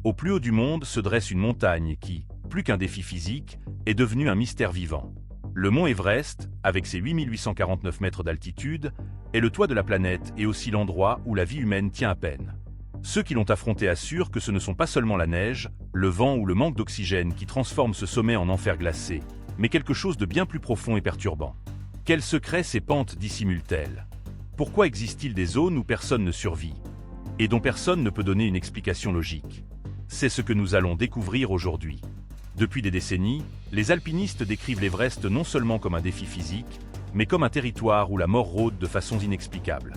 Au plus haut du monde se dresse une montagne qui, plus qu'un défi physique, est devenue un mystère vivant. Le mont Everest, avec ses 8849 mètres d'altitude, est le toit de la planète et aussi l'endroit où la vie humaine tient à peine. Ceux qui l'ont affronté assurent que ce ne sont pas seulement la neige, le vent ou le manque d'oxygène qui transforment ce sommet en enfer glacé, mais quelque chose de bien plus profond et perturbant. Quels secrets ces pentes dissimulent-elles? Pourquoi existe-t-il des zones où personne ne survit et dont personne ne peut donner une explication logique? C'est ce que nous allons découvrir aujourd'hui. Depuis des décennies, les alpinistes décrivent l'Everest non seulement comme un défi physique, mais comme un territoire où la mort rôde de façon inexplicable.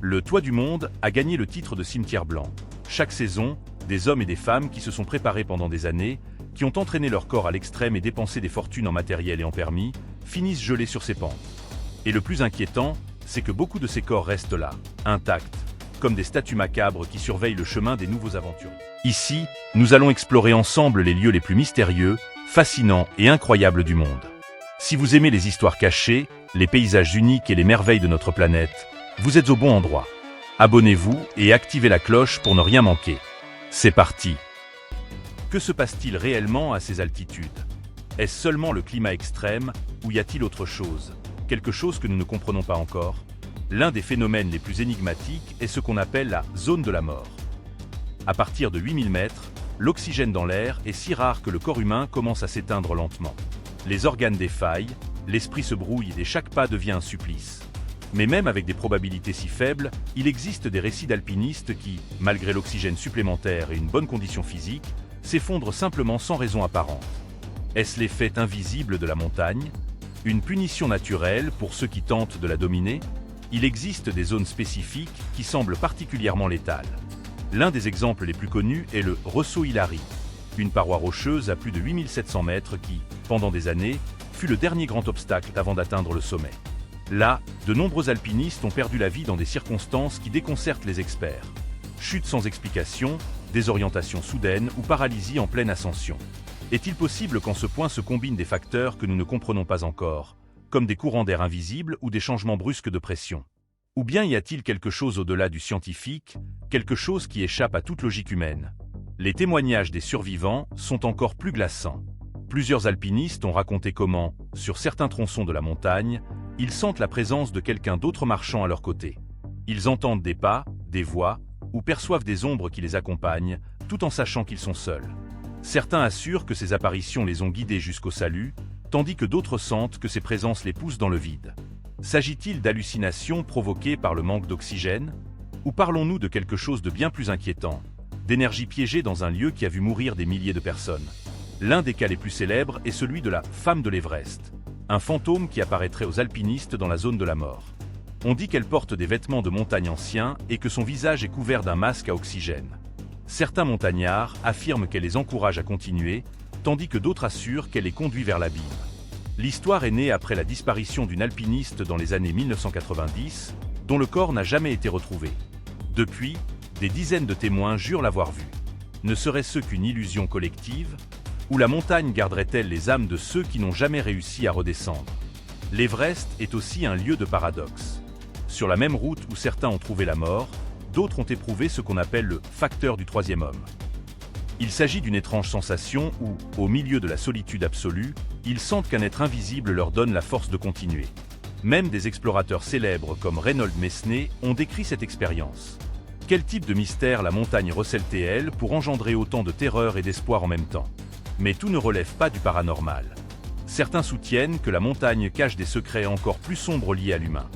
Le toit du monde a gagné le titre de cimetière blanc. Chaque saison, des hommes et des femmes qui se sont préparés pendant des années, qui ont entraîné leur corps à l'extrême et dépensé des fortunes en matériel et en permis, finissent gelés sur ces pentes. Et le plus inquiétant, c'est que beaucoup de ces corps restent là, intacts, comme des statues macabres qui surveillent le chemin des nouveaux aventuriers. Ici, nous allons explorer ensemble les lieux les plus mystérieux, fascinants et incroyables du monde. Si vous aimez les histoires cachées, les paysages uniques et les merveilles de notre planète, vous êtes au bon endroit. Abonnez-vous et activez la cloche pour ne rien manquer. C'est parti! Que se passe-t-il réellement à ces altitudes? Est-ce seulement le climat extrême ou y a-t-il autre chose? Quelque chose que nous ne comprenons pas encore? L'un des phénomènes les plus énigmatiques est ce qu'on appelle la zone de la mort. À partir de 8000 mètres, l'oxygène dans l'air est si rare que le corps humain commence à s'éteindre lentement. Les organes défaillent, l'esprit se brouille et chaque pas devient un supplice. Mais même avec des probabilités si faibles, il existe des récits d'alpinistes qui, malgré l'oxygène supplémentaire et une bonne condition physique, s'effondrent simplement sans raison apparente. Est-ce l'effet invisible de la montagne? Une punition naturelle pour ceux qui tentent de la dominer? Il existe des zones spécifiques qui semblent particulièrement létales. L'un des exemples les plus connus est le Ressaut Hillary, une paroi rocheuse à plus de 8700 mètres qui, pendant des années, fut le dernier grand obstacle avant d'atteindre le sommet. Là, de nombreux alpinistes ont perdu la vie dans des circonstances qui déconcertent les experts. Chute sans explication, désorientation soudaine ou paralysie en pleine ascension. Est-il possible qu'en ce point se combinent des facteurs que nous ne comprenons pas encore, comme des courants d'air invisibles ou des changements brusques de pression? Ou bien y a-t-il quelque chose au-delà du scientifique, quelque chose qui échappe à toute logique humaine? Les témoignages des survivants sont encore plus glaçants. Plusieurs alpinistes ont raconté comment, sur certains tronçons de la montagne, ils sentent la présence de quelqu'un d'autre marchant à leur côté. Ils entendent des pas, des voix, ou perçoivent des ombres qui les accompagnent, tout en sachant qu'ils sont seuls. Certains assurent que ces apparitions les ont guidés jusqu'au salut, tandis que d'autres sentent que ces présences les poussent dans le vide. S'agit-il d'hallucinations provoquées par le manque d'oxygène? Ou parlons-nous de quelque chose de bien plus inquiétant, d'énergie piégée dans un lieu qui a vu mourir des milliers de personnes? L'un des cas les plus célèbres est celui de la femme de l'Everest, un fantôme qui apparaîtrait aux alpinistes dans la zone de la mort. On dit qu'elle porte des vêtements de montagne anciens et que son visage est couvert d'un masque à oxygène. Certains montagnards affirment qu'elle les encourage à continuer, tandis que d'autres assurent qu'elle les conduit vers l'abîme. L'histoire est née après la disparition d'une alpiniste dans les années 1990, dont le corps n'a jamais été retrouvé. Depuis, des dizaines de témoins jurent l'avoir vue. Ne serait-ce qu'une illusion collective? Ou la montagne garderait-elle les âmes de ceux qui n'ont jamais réussi à redescendre? L'Everest est aussi un lieu de paradoxe. Sur la même route où certains ont trouvé la mort, d'autres ont éprouvé ce qu'on appelle le facteur du troisième homme. Il s'agit d'une étrange sensation où, au milieu de la solitude absolue, ils sentent qu'un être invisible leur donne la force de continuer. Même des explorateurs célèbres comme Reinhold Messner ont décrit cette expérience. Quel type de mystère la montagne recèle-t-elle pour engendrer autant de terreur et d'espoir en même temps? Mais tout ne relève pas du paranormal. Certains soutiennent que la montagne cache des secrets encore plus sombres liés à l'humain.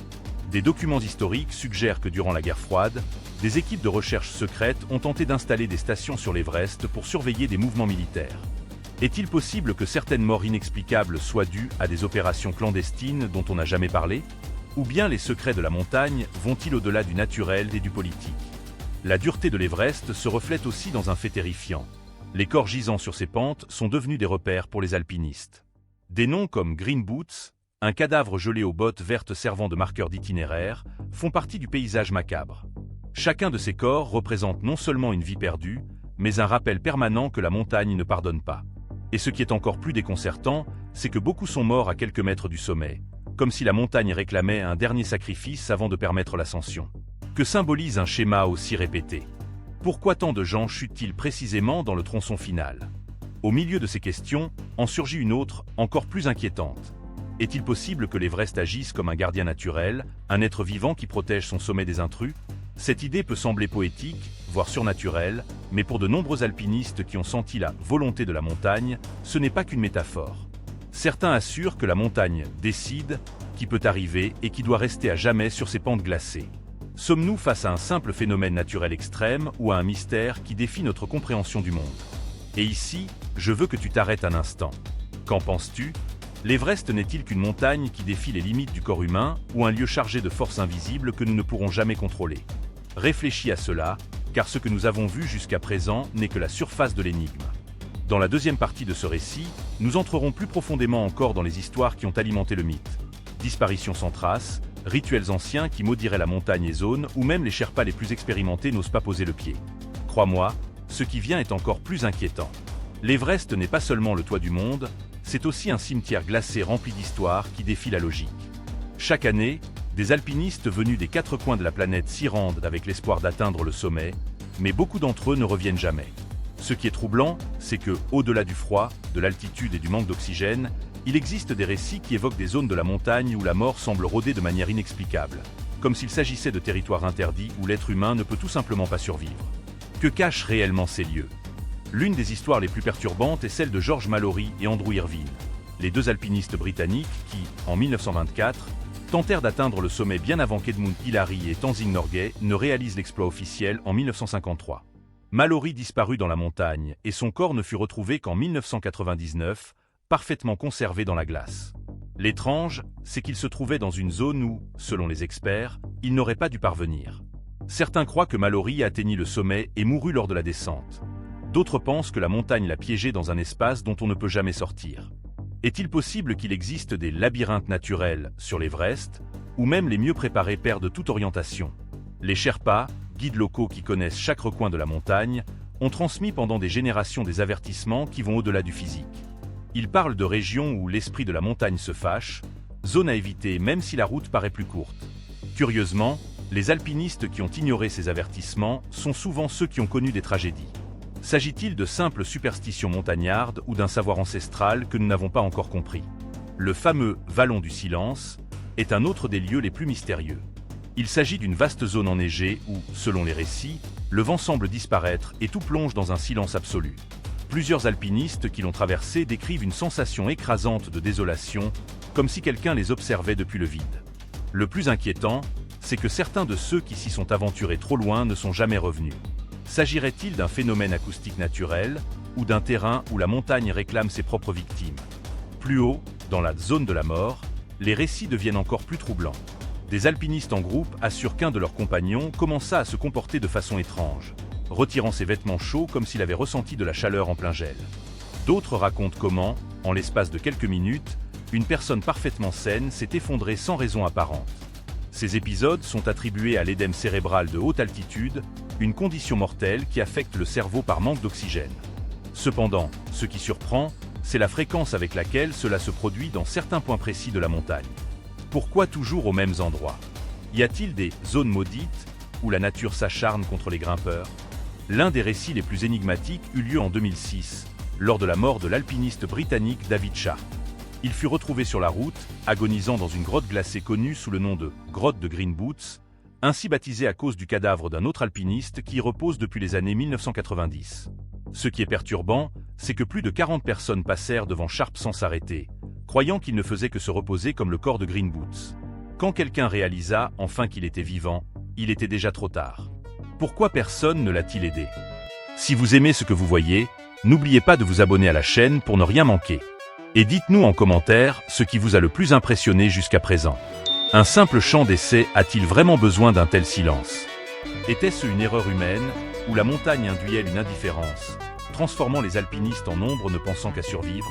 Des documents historiques suggèrent que durant la guerre froide, des équipes de recherche secrètes ont tenté d'installer des stations sur l'Everest pour surveiller des mouvements militaires. Est-il possible que certaines morts inexplicables soient dues à des opérations clandestines dont on n'a jamais parlé? Ou bien les secrets de la montagne vont-ils au-delà du naturel et du politique? La dureté de l'Everest se reflète aussi dans un fait terrifiant. Les corps gisant sur ces pentes sont devenus des repères pour les alpinistes. Des noms comme Green Boots, un cadavre gelé aux bottes vertes servant de marqueur d'itinéraire, font partie du paysage macabre. Chacun de ces corps représente non seulement une vie perdue, mais un rappel permanent que la montagne ne pardonne pas. Et ce qui est encore plus déconcertant, c'est que beaucoup sont morts à quelques mètres du sommet, comme si la montagne réclamait un dernier sacrifice avant de permettre l'ascension. Que symbolise un schéma aussi répété? Pourquoi tant de gens chutent-ils précisément dans le tronçon final? Au milieu de ces questions, en surgit une autre, encore plus inquiétante. Est-il possible que l'Everest agisse comme un gardien naturel, un être vivant qui protège son sommet des intrus? Cette idée peut sembler poétique, voire surnaturelle, mais pour de nombreux alpinistes qui ont senti la volonté de la montagne, ce n'est pas qu'une métaphore. Certains assurent que la montagne décide qui peut arriver et qui doit rester à jamais sur ses pentes glacées. Sommes-nous face à un simple phénomène naturel extrême ou à un mystère qui défie notre compréhension du monde? Et ici, je veux que tu t'arrêtes un instant. Qu'en penses-tu? L'Everest n'est-il qu'une montagne qui défie les limites du corps humain ou un lieu chargé de forces invisibles que nous ne pourrons jamais contrôler? Réfléchis à cela, car ce que nous avons vu jusqu'à présent n'est que la surface de l'énigme. Dans la deuxième partie de ce récit, nous entrerons plus profondément encore dans les histoires qui ont alimenté le mythe. Disparitions sans trace, rituels anciens qui maudiraient la montagne et zone où même les Sherpas les plus expérimentés n'osent pas poser le pied. Crois-moi, ce qui vient est encore plus inquiétant. L'Everest n'est pas seulement le toit du monde, c'est aussi un cimetière glacé rempli d'histoires qui défie la logique. Chaque année, des alpinistes venus des quatre coins de la planète s'y rendent avec l'espoir d'atteindre le sommet, mais beaucoup d'entre eux ne reviennent jamais. Ce qui est troublant, c'est que, au-delà du froid, de l'altitude et du manque d'oxygène, il existe des récits qui évoquent des zones de la montagne où la mort semble rôder de manière inexplicable, comme s'il s'agissait de territoires interdits où l'être humain ne peut tout simplement pas survivre. Que cachent réellement ces lieux? L'une des histoires les plus perturbantes est celle de George Mallory et Andrew Irvine, les deux alpinistes britanniques qui, en 1924, tentèrent d'atteindre le sommet bien avant qu'Edmund Hillary et Tenzing Norgay ne réalisent l'exploit officiel en 1953. Mallory disparut dans la montagne et son corps ne fut retrouvé qu'en 1999, parfaitement conservé dans la glace. L'étrange, c'est qu'il se trouvait dans une zone où, selon les experts, il n'aurait pas dû parvenir. Certains croient que Mallory atteignit le sommet et mourut lors de la descente. D'autres pensent que la montagne l'a piégé dans un espace dont on ne peut jamais sortir. Est-il possible qu'il existe des labyrinthes naturels sur l'Everest, où même les mieux préparés perdent toute orientation? Les Sherpas, guides locaux qui connaissent chaque recoin de la montagne, ont transmis pendant des générations des avertissements qui vont au-delà du physique. Ils parlent de régions où l'esprit de la montagne se fâche, zones à éviter même si la route paraît plus courte. Curieusement, les alpinistes qui ont ignoré ces avertissements sont souvent ceux qui ont connu des tragédies. S'agit-il de simples superstitions montagnardes ou d'un savoir ancestral que nous n'avons pas encore compris? Le fameux « Vallon du silence » est un autre des lieux les plus mystérieux. Il s'agit d'une vaste zone enneigée où, selon les récits, le vent semble disparaître et tout plonge dans un silence absolu. Plusieurs alpinistes qui l'ont traversé décrivent une sensation écrasante de désolation, comme si quelqu'un les observait depuis le vide. Le plus inquiétant, c'est que certains de ceux qui s'y sont aventurés trop loin ne sont jamais revenus. S'agirait-il d'un phénomène acoustique naturel, ou d'un terrain où la montagne réclame ses propres victimes? Plus haut, dans la zone de la mort, les récits deviennent encore plus troublants. Des alpinistes en groupe assurent qu'un de leurs compagnons commença à se comporter de façon étrange, retirant ses vêtements chauds comme s'il avait ressenti de la chaleur en plein gel. D'autres racontent comment, en l'espace de quelques minutes, une personne parfaitement saine s'est effondrée sans raison apparente. Ces épisodes sont attribués à l'édème cérébral de haute altitude, une condition mortelle qui affecte le cerveau par manque d'oxygène. Cependant, ce qui surprend, c'est la fréquence avec laquelle cela se produit dans certains points précis de la montagne. Pourquoi toujours aux mêmes endroits? Y a-t-il des zones maudites où la nature s'acharne contre les grimpeurs? L'un des récits les plus énigmatiques eut lieu en 2006, lors de la mort de l'alpiniste britannique David Sharp. Il fut retrouvé sur la route, agonisant dans une grotte glacée connue sous le nom de « grotte de Green Boots », ainsi baptisée à cause du cadavre d'un autre alpiniste qui y repose depuis les années 1990. Ce qui est perturbant, c'est que plus de 40 personnes passèrent devant Sharp sans s'arrêter, croyant qu'il ne faisait que se reposer comme le corps de Green Boots. Quand quelqu'un réalisa enfin qu'il était vivant, il était déjà trop tard. Pourquoi personne ne l'a-t-il aidé? Si vous aimez ce que vous voyez, n'oubliez pas de vous abonner à la chaîne pour ne rien manquer. Et dites-nous en commentaire ce qui vous a le plus impressionné jusqu'à présent. Un simple chant d'essai a-t-il vraiment besoin d'un tel silence? Était-ce une erreur humaine, ou la montagne induit-elle une indifférence, transformant les alpinistes en ombre ne pensant qu'à survivre?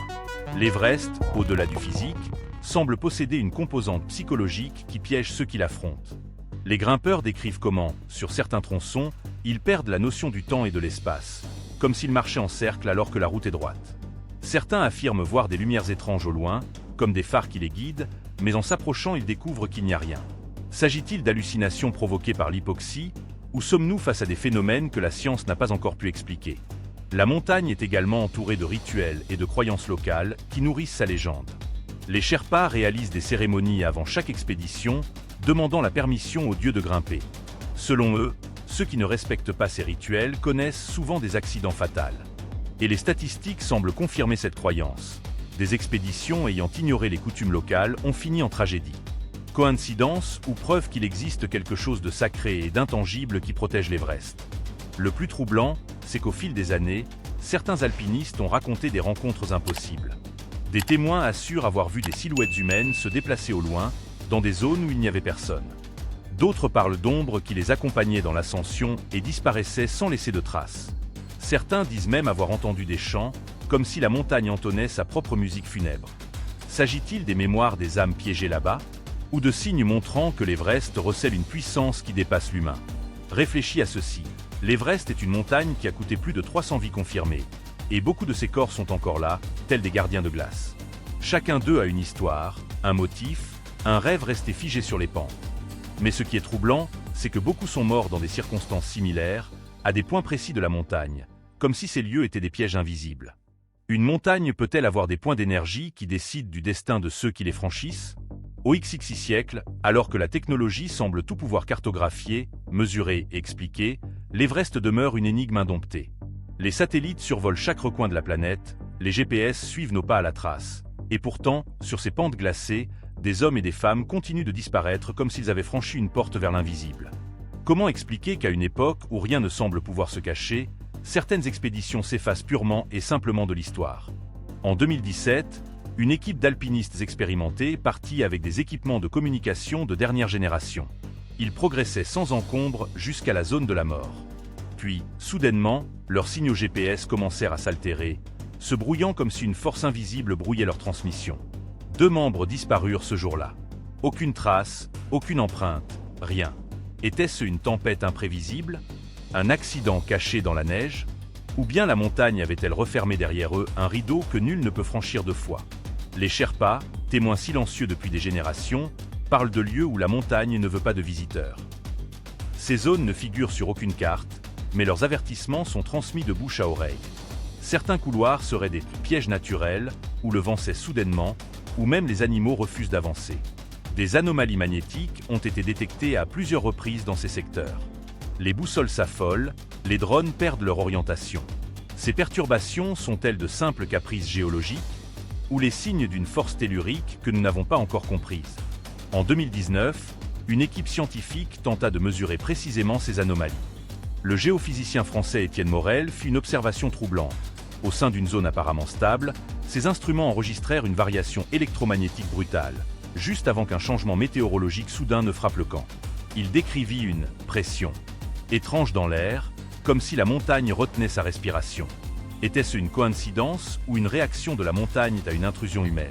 L'Everest, au-delà du physique, semble posséder une composante psychologique qui piège ceux qui l'affrontent. Les grimpeurs décrivent comment, sur certains tronçons, ils perdent la notion du temps et de l'espace, comme s'ils marchaient en cercle alors que la route est droite. Certains affirment voir des lumières étranges au loin, comme des phares qui les guident, mais en s'approchant ils découvrent qu'il n'y a rien. S'agit-il d'hallucinations provoquées par l'hypoxie, Ou sommes-nous face à des phénomènes que la science n'a pas encore pu expliquer? La montagne est également entourée de rituels et de croyances locales qui nourrissent sa légende. Les Sherpas réalisent des cérémonies avant chaque expédition, demandant la permission aux dieux de grimper. Selon eux, ceux qui ne respectent pas ces rituels connaissent souvent des accidents fatals. Et les statistiques semblent confirmer cette croyance. Des expéditions ayant ignoré les coutumes locales ont fini en tragédie. Coïncidence ou preuve qu'il existe quelque chose de sacré et d'intangible qui protège l'Everest? Le plus troublant, c'est qu'au fil des années, certains alpinistes ont raconté des rencontres impossibles. Des témoins assurent avoir vu des silhouettes humaines se déplacer au loin, dans des zones où il n'y avait personne. D'autres parlent d'ombres qui les accompagnaient dans l'ascension et disparaissaient sans laisser de traces. Certains disent même avoir entendu des chants, comme si la montagne entonnait sa propre musique funèbre. S'agit-il des mémoires des âmes piégées là-bas, ou de signes montrant que l'Everest recèle une puissance qui dépasse l'humain? Réfléchis à ceci. L'Everest est une montagne qui a coûté plus de 300 vies confirmées, et beaucoup de ses corps sont encore là, tels des gardiens de glace. Chacun d'eux a une histoire, un motif, un rêve resté figé sur les pentes. Mais ce qui est troublant, c'est que beaucoup sont morts dans des circonstances similaires, à des points précis de la montagne, comme si ces lieux étaient des pièges invisibles. Une montagne peut-elle avoir des points d'énergie qui décident du destin de ceux qui les franchissent? Au XXI siècle, alors que la technologie semble tout pouvoir cartographier, mesurer et expliquer, l'Everest demeure une énigme indomptée. Les satellites survolent chaque recoin de la planète, les GPS suivent nos pas à la trace. Et pourtant, sur ces pentes glacées, des hommes et des femmes continuent de disparaître comme s'ils avaient franchi une porte vers l'invisible. Comment expliquer qu'à une époque où rien ne semble pouvoir se cacher, certaines expéditions s'effacent purement et simplement de l'histoire? En 2017, une équipe d'alpinistes expérimentés partit avec des équipements de communication de dernière génération. Ils progressaient sans encombre jusqu'à la zone de la mort. Puis, soudainement, leurs signaux GPS commencèrent à s'altérer, se brouillant comme si une force invisible brouillait leur transmission. 2 membres disparurent ce jour-là. Aucune trace, aucune empreinte, rien. Était-ce une tempête imprévisible? Un accident caché dans la neige? Ou bien la montagne avait-elle refermé derrière eux un rideau que nul ne peut franchir 2 fois? Les Sherpas, témoins silencieux depuis des générations, parlent de lieux où la montagne ne veut pas de visiteurs. Ces zones ne figurent sur aucune carte, mais leurs avertissements sont transmis de bouche à oreille. Certains couloirs seraient des pièges naturels, où le vent cesse soudainement, où même les animaux refusent d'avancer. Des anomalies magnétiques ont été détectées à plusieurs reprises dans ces secteurs. Les boussoles s'affolent, les drones perdent leur orientation. Ces perturbations sont-elles de simples caprices géologiques, ou les signes d'une force tellurique que nous n'avons pas encore comprise? En 2019, une équipe scientifique tenta de mesurer précisément ces anomalies. Le géophysicien français Étienne Morel fit une observation troublante. Au sein d'une zone apparemment stable, ces instruments enregistrèrent une variation électromagnétique brutale, juste avant qu'un changement météorologique soudain ne frappe le camp. Il décrivit une « pression » étrange dans l'air, comme si la montagne retenait sa respiration. Était-ce une coïncidence ou une réaction de la montagne à une intrusion humaine?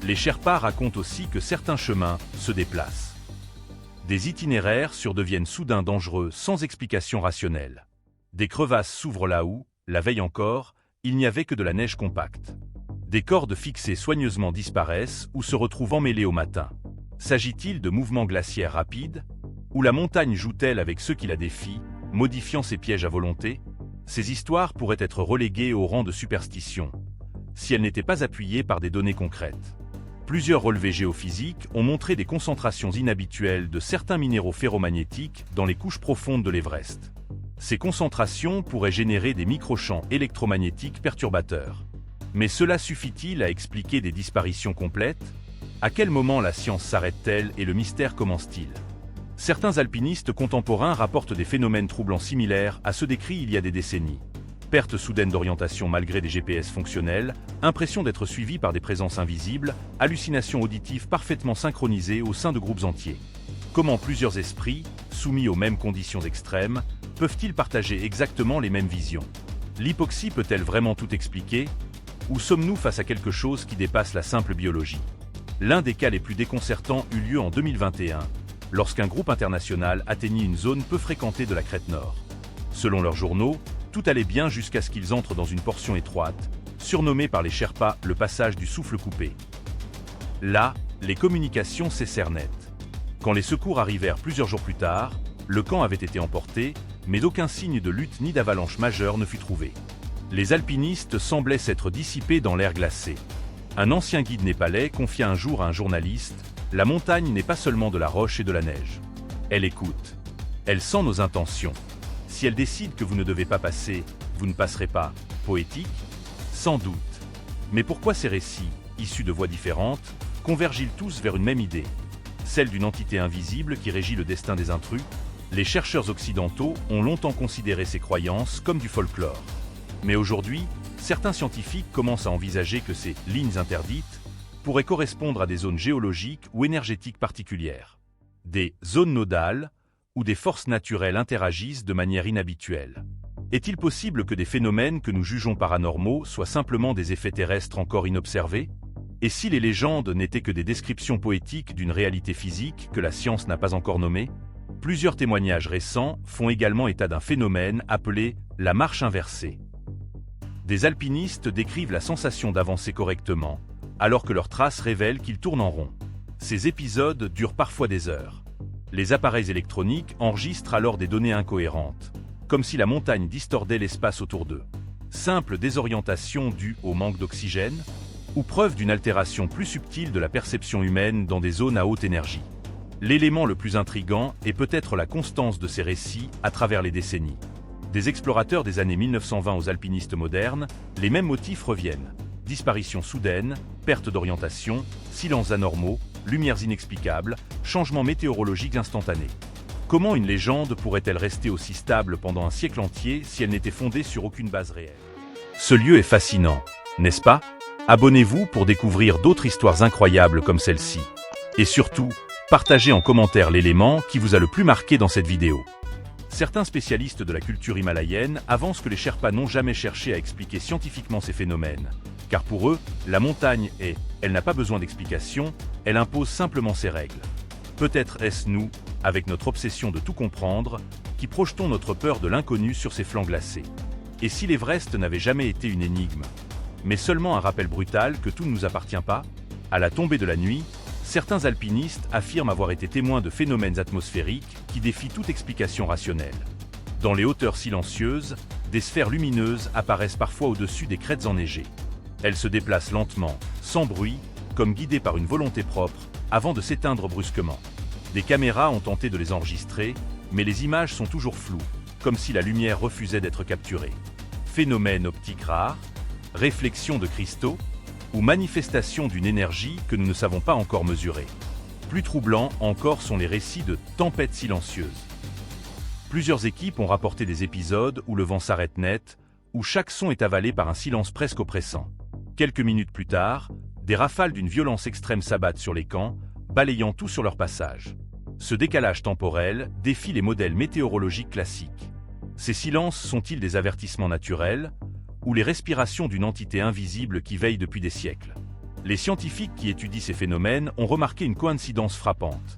Les Sherpas racontent aussi que certains chemins se déplacent. Des itinéraires surdeviennent soudain dangereux sans explication rationnelle. Des crevasses s'ouvrent là où, la veille encore, il n'y avait que de la neige compacte. Des cordes fixées soigneusement disparaissent ou se retrouvent emmêlées au matin. S'agit-il de mouvements glaciaires rapides? Ou la montagne joue-t-elle avec ceux qui la défient, modifiant ses pièges à volonté? Ces histoires pourraient être reléguées au rang de superstition, si elles n'étaient pas appuyées par des données concrètes. Plusieurs relevés géophysiques ont montré des concentrations inhabituelles de certains minéraux ferromagnétiques dans les couches profondes de l'Everest. Ces concentrations pourraient générer des microchamps électromagnétiques perturbateurs. Mais cela suffit-il à expliquer des disparitions complètes? À quel moment la science s'arrête-t-elle et le mystère commence-t-il? Certains alpinistes contemporains rapportent des phénomènes troublants similaires à ceux décrits il y a des décennies. Perte soudaine d'orientation malgré des GPS fonctionnels, impression d'être suivi par des présences invisibles, hallucinations auditives parfaitement synchronisées au sein de groupes entiers. Comment plusieurs esprits, soumis aux mêmes conditions extrêmes, peuvent-ils partager exactement les mêmes visions? L'hypoxie peut-elle vraiment tout expliquer? Ou sommes-nous face à quelque chose qui dépasse la simple biologie? L'un des cas les plus déconcertants eut lieu en 2021, lorsqu'un groupe international atteignit une zone peu fréquentée de la crête nord. Selon leurs journaux, tout allait bien jusqu'à ce qu'ils entrent dans une portion étroite, surnommée par les Sherpas le passage du souffle coupé. Là, les communications cessèrent net. Quand les secours arrivèrent plusieurs jours plus tard, Le camp avait été emporté, mais aucun signe de lutte ni d'avalanche majeure ne fut trouvé. Les alpinistes semblaient s'être dissipés dans l'air glacé. Un ancien guide népalais confia un jour à un journaliste « La montagne n'est pas seulement de la roche et de la neige. Elle écoute. Elle sent nos intentions. Si elle décide que vous ne devez pas passer, vous ne passerez pas. » Poétique? Sans doute. Mais pourquoi ces récits, issus de voix différentes, convergent-ils tous vers une même idée? Celle d'une entité invisible qui régit le destin des intrus? Les chercheurs occidentaux ont longtemps considéré ces croyances comme du folklore. Mais aujourd'hui, certains scientifiques commencent à envisager que ces « lignes interdites » pourraient correspondre à des zones géologiques ou énergétiques particulières. Des « zones nodales » où des forces naturelles interagissent de manière inhabituelle. Est-il possible que des phénomènes que nous jugeons paranormaux soient simplement des effets terrestres encore inobservés? Et si les légendes n'étaient que des descriptions poétiques d'une réalité physique que la science n'a pas encore nommée? Plusieurs témoignages récents font également état d'un phénomène appelé la marche inversée. Des alpinistes décrivent la sensation d'avancer correctement, alors que leurs traces révèlent qu'ils tournent en rond. Ces épisodes durent parfois des heures. Les appareils électroniques enregistrent alors des données incohérentes, comme si la montagne distordait l'espace autour d'eux. Simple désorientation due au manque d'oxygène, ou preuve d'une altération plus subtile de la perception humaine dans des zones à haute énergie. L'élément le plus intrigant est peut-être la constance de ces récits à travers les décennies. Des explorateurs des années 1920 aux alpinistes modernes, les mêmes motifs reviennent. Disparition soudaine, perte d'orientation, silences anormaux, lumières inexplicables, changements météorologiques instantanés. Comment une légende pourrait-elle rester aussi stable pendant un siècle entier si elle n'était fondée sur aucune base réelle? Ce lieu est fascinant, n'est-ce pas? Abonnez-vous pour découvrir d'autres histoires incroyables comme celle-ci. Et surtout, partagez en commentaire l'élément qui vous a le plus marqué dans cette vidéo. Certains spécialistes de la culture himalayenne avancent que les Sherpas n'ont jamais cherché à expliquer scientifiquement ces phénomènes. Car pour eux, la montagne elle n'a pas besoin d'explication, elle impose simplement ses règles. Peut-être est-ce nous, avec notre obsession de tout comprendre, qui projetons notre peur de l'inconnu sur ces flancs glacés. Et si l'Everest n'avait jamais été une énigme, mais seulement un rappel brutal que tout ne nous appartient pas? À la tombée de la nuit, certains alpinistes affirment avoir été témoins de phénomènes atmosphériques qui défient toute explication rationnelle. Dans les hauteurs silencieuses, des sphères lumineuses apparaissent parfois au-dessus des crêtes enneigées. Elles se déplacent lentement, sans bruit, comme guidées par une volonté propre, avant de s'éteindre brusquement. Des caméras ont tenté de les enregistrer, mais les images sont toujours floues, comme si la lumière refusait d'être capturée. Phénomène optique rare, réflexion de cristaux, ou manifestation d'une énergie que nous ne savons pas encore mesurer. Plus troublants encore sont les récits de tempêtes silencieuses. Plusieurs équipes ont rapporté des épisodes où le vent s'arrête net, où chaque son est avalé par un silence presque oppressant. Quelques minutes plus tard, des rafales d'une violence extrême s'abattent sur les camps, balayant tout sur leur passage. Ce décalage temporel défie les modèles météorologiques classiques. Ces silences sont-ils des avertissements naturels, ou les respirations d'une entité invisible qui veille depuis des siècles? Les scientifiques qui étudient ces phénomènes ont remarqué une coïncidence frappante.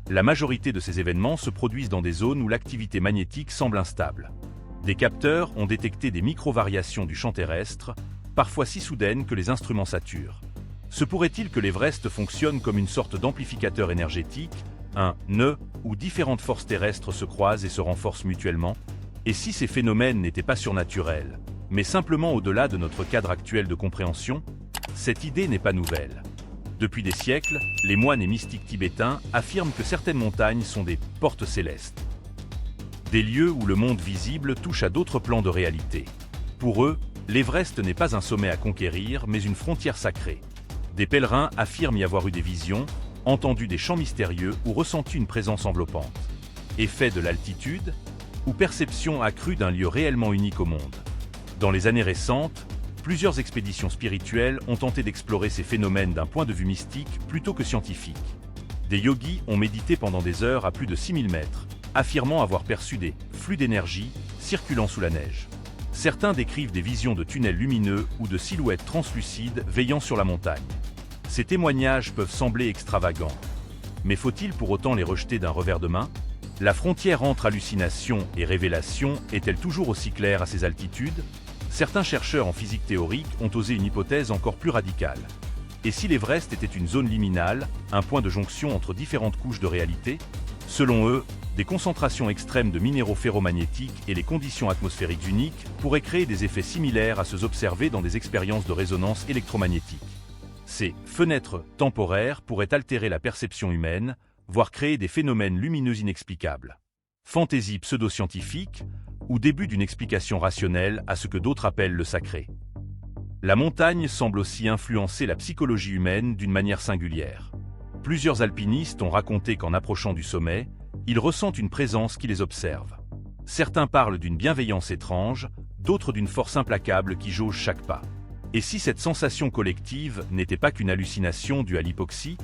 La majorité de ces événements se produisent dans des zones où l'activité magnétique semble instable. Des capteurs ont détecté des micro-variations du champ terrestre, parfois si soudaines que les instruments saturent. Se pourrait-il que l'Everest fonctionne comme une sorte d'amplificateur énergétique, un nœud où différentes forces terrestres se croisent et se renforcent mutuellement? Et si ces phénomènes n'étaient pas surnaturels, mais simplement au-delà de notre cadre actuel de compréhension? Cette idée n'est pas nouvelle. Depuis des siècles, les moines et mystiques tibétains affirment que certaines montagnes sont des portes célestes. Des lieux où le monde visible touche à d'autres plans de réalité. Pour eux, l'Everest n'est pas un sommet à conquérir, mais une frontière sacrée. Des pèlerins affirment y avoir eu des visions, entendu des chants mystérieux ou ressenti une présence enveloppante. Effet de l'altitude, ou perception accrue d'un lieu réellement unique au monde. Dans les années récentes, plusieurs expéditions spirituelles ont tenté d'explorer ces phénomènes d'un point de vue mystique plutôt que scientifique. Des yogis ont médité pendant des heures à plus de 6000 mètres, affirmant avoir perçu des flux d'énergie circulant sous la neige. Certains décrivent des visions de tunnels lumineux ou de silhouettes translucides veillant sur la montagne. Ces témoignages peuvent sembler extravagants. Mais faut-il pour autant les rejeter d'un revers de main? La frontière entre hallucination et révélation est-elle toujours aussi claire à ces altitudes? Certains chercheurs en physique théorique ont osé une hypothèse encore plus radicale. Et si l'Everest était une zone liminale, un point de jonction entre différentes couches de réalité? Selon eux, des concentrations extrêmes de minéraux ferromagnétiques et les conditions atmosphériques uniques pourraient créer des effets similaires à ceux observés dans des expériences de résonance électromagnétique. Ces fenêtres temporaires pourraient altérer la perception humaine, voire créer des phénomènes lumineux inexplicables. Fantaisie pseudo-scientifique ou début d'une explication rationnelle à ce que d'autres appellent le sacré. La montagne semble aussi influencer la psychologie humaine d'une manière singulière. Plusieurs alpinistes ont raconté qu'en approchant du sommet, ils ressentent une présence qui les observe. Certains parlent d'une bienveillance étrange, d'autres d'une force implacable qui jauge chaque pas. Et si cette sensation collective n'était pas qu'une hallucination due à l'hypoxie,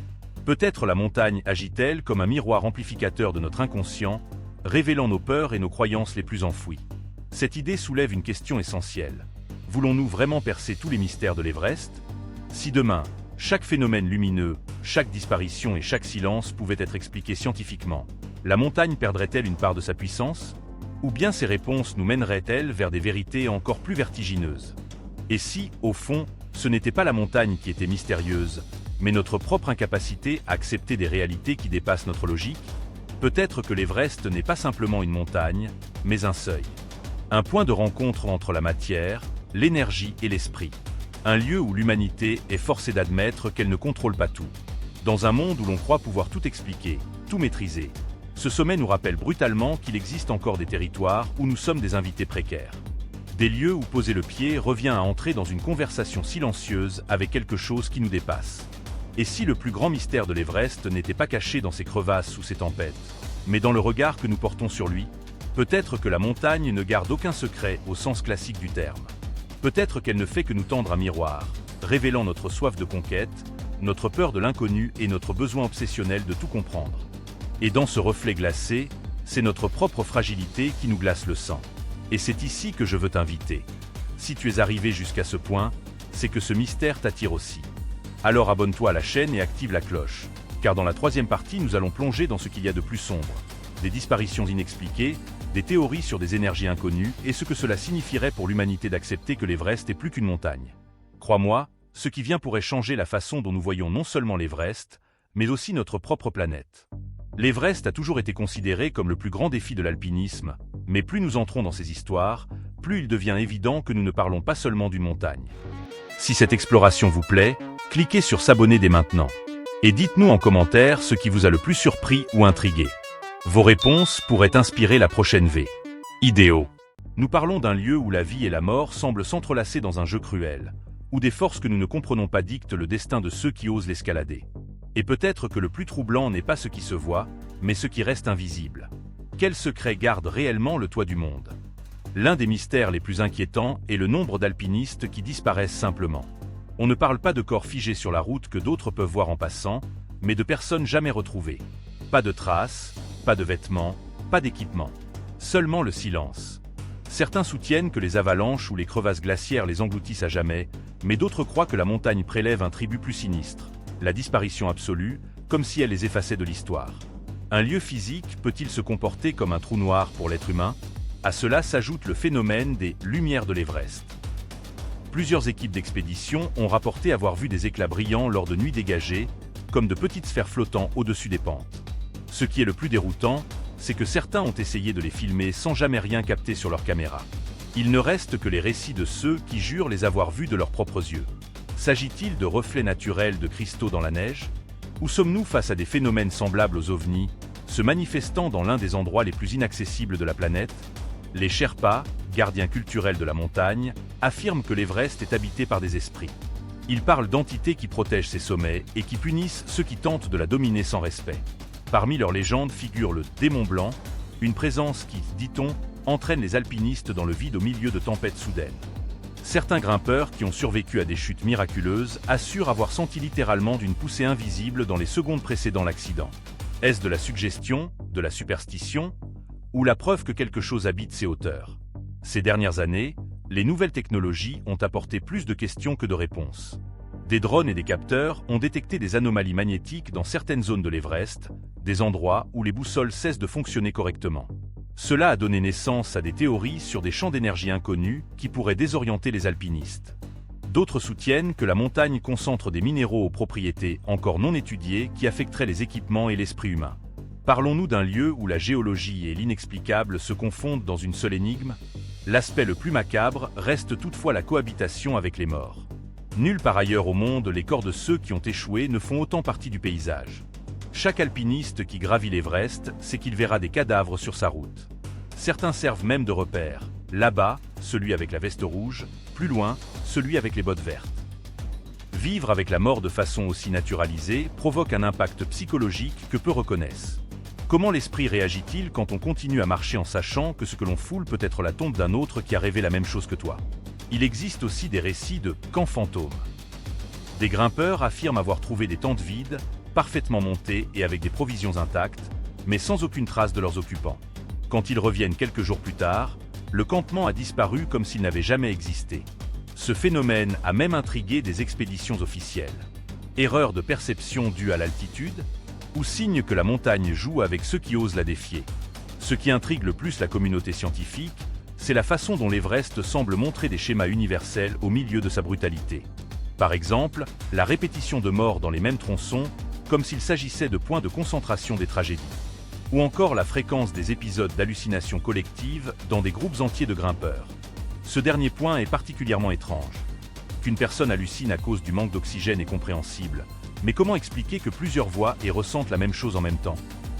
peut-être la montagne agit-elle comme un miroir amplificateur de notre inconscient, révélant nos peurs et nos croyances les plus enfouies. Cette idée soulève une question essentielle. Voulons-nous vraiment percer tous les mystères de l'Everest? Si demain, chaque phénomène lumineux, chaque disparition et chaque silence pouvaient être expliqués scientifiquement, la montagne perdrait-elle une part de sa puissance? Ou bien ces réponses nous mèneraient-elles vers des vérités encore plus vertigineuses? Et si, au fond, ce n'était pas la montagne qui était mystérieuse, mais notre propre incapacité à accepter des réalités qui dépassent notre logique? Peut-être que l'Everest n'est pas simplement une montagne, mais un seuil. Un point de rencontre entre la matière, l'énergie et l'esprit. Un lieu où l'humanité est forcée d'admettre qu'elle ne contrôle pas tout. Dans un monde où l'on croit pouvoir tout expliquer, tout maîtriser, ce sommet nous rappelle brutalement qu'il existe encore des territoires où nous sommes des invités précaires. Des lieux où poser le pied revient à entrer dans une conversation silencieuse avec quelque chose qui nous dépasse. Et si le plus grand mystère de l'Everest n'était pas caché dans ses crevasses ou ses tempêtes, mais dans le regard que nous portons sur lui, peut-être que la montagne ne garde aucun secret au sens classique du terme. Peut-être qu'elle ne fait que nous tendre un miroir, révélant notre soif de conquête, notre peur de l'inconnu et notre besoin obsessionnel de tout comprendre. Et dans ce reflet glacé, c'est notre propre fragilité qui nous glace le sang. Et c'est ici que je veux t'inviter. Si tu es arrivé jusqu'à ce point, c'est que ce mystère t'attire aussi. Alors abonne-toi à la chaîne et active la cloche, car dans la troisième partie, nous allons plonger dans ce qu'il y a de plus sombre. Des disparitions inexpliquées, des théories sur des énergies inconnues et ce que cela signifierait pour l'humanité d'accepter que l'Everest est plus qu'une montagne. Crois-moi, ce qui vient pourrait changer la façon dont nous voyons non seulement l'Everest, mais aussi notre propre planète. L'Everest a toujours été considéré comme le plus grand défi de l'alpinisme, mais plus nous entrons dans ces histoires, plus il devient évident que nous ne parlons pas seulement d'une montagne. Si cette exploration vous plaît, cliquez sur s'abonner dès maintenant. Et dites-nous en commentaire ce qui vous a le plus surpris ou intrigué. Vos réponses pourraient inspirer la prochaine vidéo. Nous parlons d'un lieu où la vie et la mort semblent s'entrelacer dans un jeu cruel, où des forces que nous ne comprenons pas dictent le destin de ceux qui osent l'escalader. Et peut-être que le plus troublant n'est pas ce qui se voit, mais ce qui reste invisible. Quel secret garde réellement le toit du monde? L'un des mystères les plus inquiétants est le nombre d'alpinistes qui disparaissent simplement. On ne parle pas de corps figés sur la route que d'autres peuvent voir en passant, mais de personnes jamais retrouvées. Pas de traces, pas de vêtements, pas d'équipement. Seulement le silence. Certains soutiennent que les avalanches ou les crevasses glaciaires les engloutissent à jamais, mais d'autres croient que la montagne prélève un tribut plus sinistre, la disparition absolue, comme si elle les effaçait de l'histoire. Un lieu physique peut-il se comporter comme un trou noir pour l'être humain? À cela s'ajoute le phénomène des « lumières de l'Everest ». Plusieurs équipes d'expédition ont rapporté avoir vu des éclats brillants lors de nuits dégagées, comme de petites sphères flottant au-dessus des pentes. Ce qui est le plus déroutant, c'est que certains ont essayé de les filmer sans jamais rien capter sur leur caméra. Il ne reste que les récits de ceux qui jurent les avoir vus de leurs propres yeux. S'agit-il de reflets naturels de cristaux dans la neige? Ou sommes-nous face à des phénomènes semblables aux ovnis, se manifestant dans l'un des endroits les plus inaccessibles de la planète? Les Sherpas, gardiens culturels de la montagne, affirment que l'Everest est habité par des esprits. Ils parlent d'entités qui protègent ses sommets et qui punissent ceux qui tentent de la dominer sans respect. Parmi leurs légendes figure le démon blanc, une présence qui, dit-on, entraîne les alpinistes dans le vide au milieu de tempêtes soudaines. Certains grimpeurs qui ont survécu à des chutes miraculeuses assurent avoir senti littéralement d'une poussée invisible dans les secondes précédant l'accident. Est-ce de la suggestion, de la superstition, ou la preuve que quelque chose habite ces hauteurs? Ces dernières années, les nouvelles technologies ont apporté plus de questions que de réponses. Des drones et des capteurs ont détecté des anomalies magnétiques dans certaines zones de l'Everest, des endroits où les boussoles cessent de fonctionner correctement. Cela a donné naissance à des théories sur des champs d'énergie inconnus qui pourraient désorienter les alpinistes. D'autres soutiennent que la montagne concentre des minéraux aux propriétés encore non étudiées qui affecteraient les équipements et l'esprit humain. Parlons-nous d'un lieu où la géologie et l'inexplicable se confondent dans une seule énigme? L'aspect le plus macabre reste toutefois la cohabitation avec les morts. Nulle part ailleurs au monde, les corps de ceux qui ont échoué ne font autant partie du paysage. Chaque alpiniste qui gravit l'Everest sait qu'il verra des cadavres sur sa route. Certains servent même de repère. Là-bas, celui avec la veste rouge, plus loin, celui avec les bottes vertes. Vivre avec la mort de façon aussi naturalisée provoque un impact psychologique que peu reconnaissent. Comment l'esprit réagit-il quand on continue à marcher en sachant que ce que l'on foule peut être la tombe d'un autre qui a rêvé la même chose que toi? Il existe aussi des récits de camps fantômes. Des grimpeurs affirment avoir trouvé des tentes vides, parfaitement montées et avec des provisions intactes, mais sans aucune trace de leurs occupants. Quand ils reviennent quelques jours plus tard, le campement a disparu comme s'il n'avait jamais existé. Ce phénomène a même intrigué des expéditions officielles. Erreur de perception due à l'altitude, ou signe que la montagne joue avec ceux qui osent la défier? Ce qui intrigue le plus la communauté scientifique, c'est la façon dont l'Everest semble montrer des schémas universels au milieu de sa brutalité. Par exemple, la répétition de morts dans les mêmes tronçons, comme s'il s'agissait de points de concentration des tragédies. Ou encore la fréquence des épisodes d'hallucination collective dans des groupes entiers de grimpeurs. Ce dernier point est particulièrement étrange. Qu'une personne hallucine à cause du manque d'oxygène est compréhensible, mais comment expliquer que plusieurs voient et ressentent la même chose en même temps?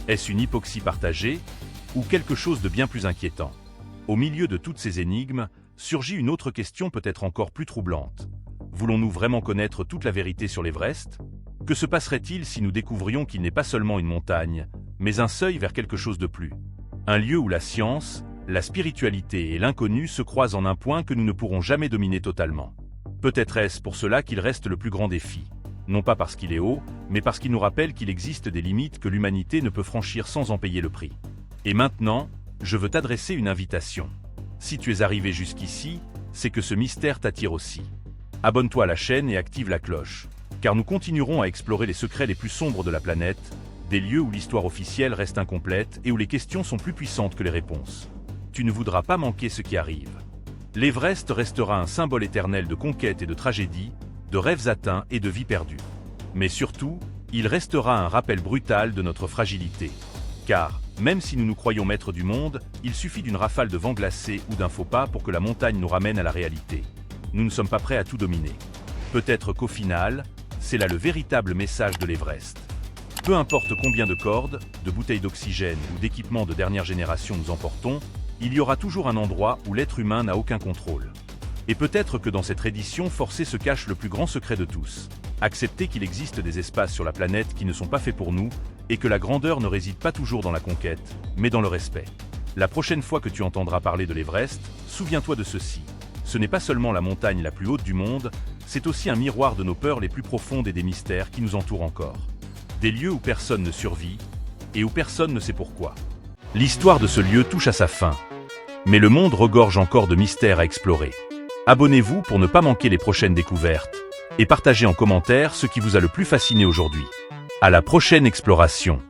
Est-ce une hypoxie partagée, ou quelque chose de bien plus inquiétant? Au milieu de toutes ces énigmes, surgit une autre question peut-être encore plus troublante. Voulons-nous vraiment connaître toute la vérité sur l'Everest? Que se passerait-il si nous découvrions qu'il n'est pas seulement une montagne, mais un seuil vers quelque chose de plus? Un lieu où la science, la spiritualité et l'inconnu se croisent en un point que nous ne pourrons jamais dominer totalement. Peut-être est-ce pour cela qu'il reste le plus grand défi. Non pas parce qu'il est haut, mais parce qu'il nous rappelle qu'il existe des limites que l'humanité ne peut franchir sans en payer le prix. Et maintenant, je veux t'adresser une invitation. Si tu es arrivé jusqu'ici, c'est que ce mystère t'attire aussi. Abonne-toi à la chaîne et active la cloche, car nous continuerons à explorer les secrets les plus sombres de la planète, des lieux où l'histoire officielle reste incomplète et où les questions sont plus puissantes que les réponses. Tu ne voudras pas manquer ce qui arrive. L'Everest restera un symbole éternel de conquête et de tragédie, de rêves atteints et de vies perdues. Mais surtout, il restera un rappel brutal de notre fragilité. Car, même si nous nous croyons maîtres du monde, il suffit d'une rafale de vent glacé ou d'un faux pas pour que la montagne nous ramène à la réalité. Nous ne sommes pas prêts à tout dominer. Peut-être qu'au final, c'est là le véritable message de l'Everest. Peu importe combien de cordes, de bouteilles d'oxygène ou d'équipements de dernière génération nous emportons, il y aura toujours un endroit où l'être humain n'a aucun contrôle. Et peut-être que dans cette reddition forcée se cache le plus grand secret de tous. Accepter qu'il existe des espaces sur la planète qui ne sont pas faits pour nous, et que la grandeur ne réside pas toujours dans la conquête, mais dans le respect. La prochaine fois que tu entendras parler de l'Everest, souviens-toi de ceci. Ce n'est pas seulement la montagne la plus haute du monde, c'est aussi un miroir de nos peurs les plus profondes et des mystères qui nous entourent encore. Des lieux où personne ne survit, et où personne ne sait pourquoi. L'histoire de ce lieu touche à sa fin. Mais le monde regorge encore de mystères à explorer. Abonnez-vous pour ne pas manquer les prochaines découvertes, et partagez en commentaire ce qui vous a le plus fasciné aujourd'hui. À la prochaine exploration.